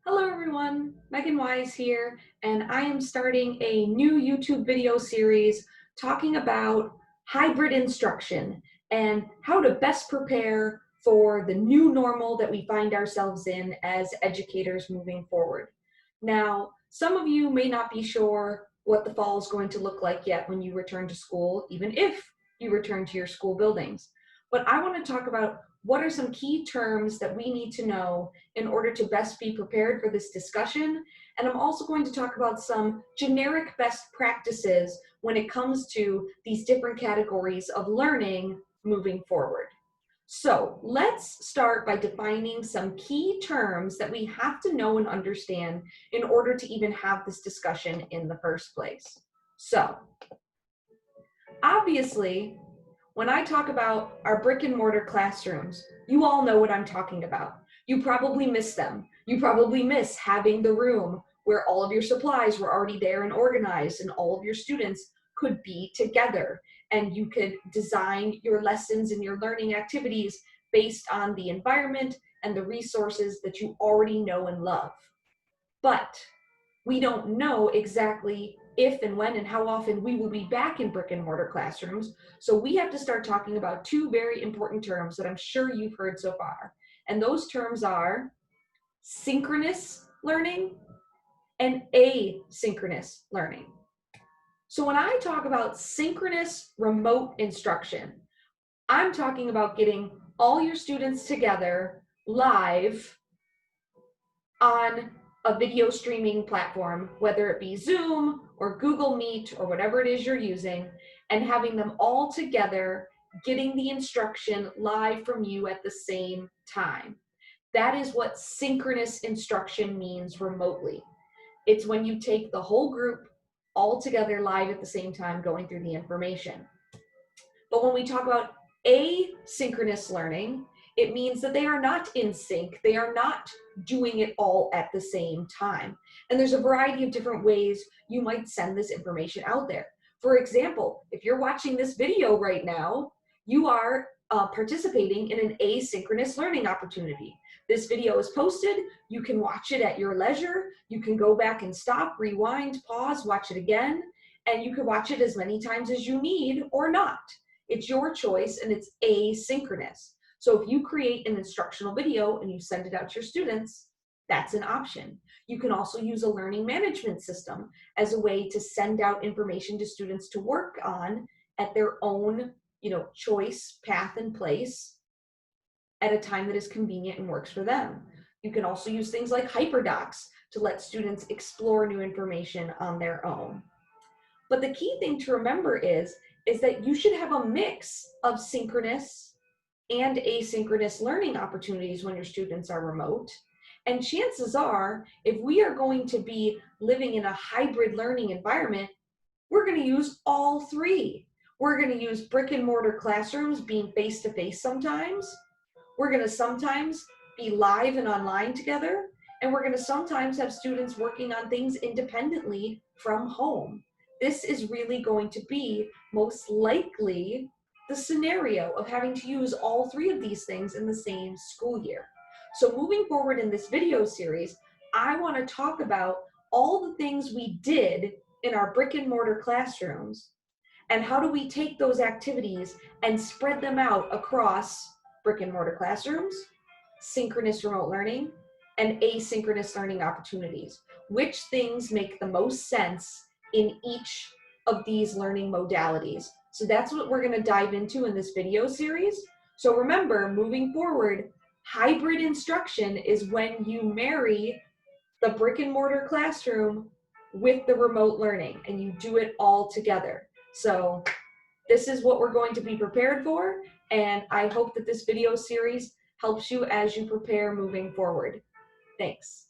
Hello everyone, Megan Wise here, and I am starting a new YouTube video series talking about hybrid instruction and how to best prepare for the new normal that we find ourselves in as educators moving forward. Now, some of you may not be sure what the fall is going to look like yet when you return to school, even if you return to your school buildings. But I want to talk about what are some key terms that we need to know in order to best be prepared for this discussion. And I'm also going to talk about some generic best practices when it comes to these different categories of learning moving forward. So let's start by defining some key terms that we have to know and understand in order to even have this discussion in the first place. So obviously, when I talk about our brick and mortar classrooms, you all know what I'm talking about. You probably miss them. You probably miss having the room where all of your supplies were already there and organized and all of your students could be together and you could design your lessons and your learning activities based on the environment and the resources that you already know and love. But we don't know exactly if and when and how often we will be back in brick and mortar classrooms. So we have to start talking about two very important terms that I'm sure you've heard so far. And those terms are synchronous learning and asynchronous learning. So when I talk about synchronous remote instruction, I'm talking about getting all your students together live on a video streaming platform, whether it be Zoom or Google Meet or whatever it is you're using, and having them all together, getting the instruction live from you at the same time. That is what synchronous instruction means remotely. It's when you take the whole group all together live at the same time going through the information. But when we talk about asynchronous learning, it means that they are not in sync. They are not doing it all at the same time. And there's a variety of different ways you might send this information out there. For example, if you're watching this video right now, you are participating in an asynchronous learning opportunity. This video is posted. You can watch it at your leisure. You can go back and stop, rewind, pause, watch it again, and you can watch it as many times as you need or not. It's your choice and it's asynchronous. So if you create an instructional video and you send it out to your students, that's an option. You can also use a learning management system as a way to send out information to students to work on at their own, choice, path, and place at a time that is convenient and works for them. You can also use things like hyperdocs to let students explore new information on their own. But the key thing to remember is that you should have a mix of synchronous and asynchronous learning opportunities when your students are remote. And chances are, if we are going to be living in a hybrid learning environment, we're going to use all three. We're going to use brick and mortar classrooms being face-to-face sometimes. We're going to sometimes be live and online together. And we're going to sometimes have students working on things independently from home. This is really going to be most likely the scenario of having to use all three of these things in the same school year. So moving forward in this video series, I want to talk about all the things we did in our brick and mortar classrooms and how do we take those activities and spread them out across brick and mortar classrooms, synchronous remote learning, and asynchronous learning opportunities. Which things make the most sense in each of these learning modalities? So that's what we're going to dive into in this video series. So remember, moving forward, hybrid instruction is when you marry the brick and mortar classroom with the remote learning and you do it all together. So this is what we're going to be prepared for, and I hope that this video series helps you as you prepare moving forward. Thanks.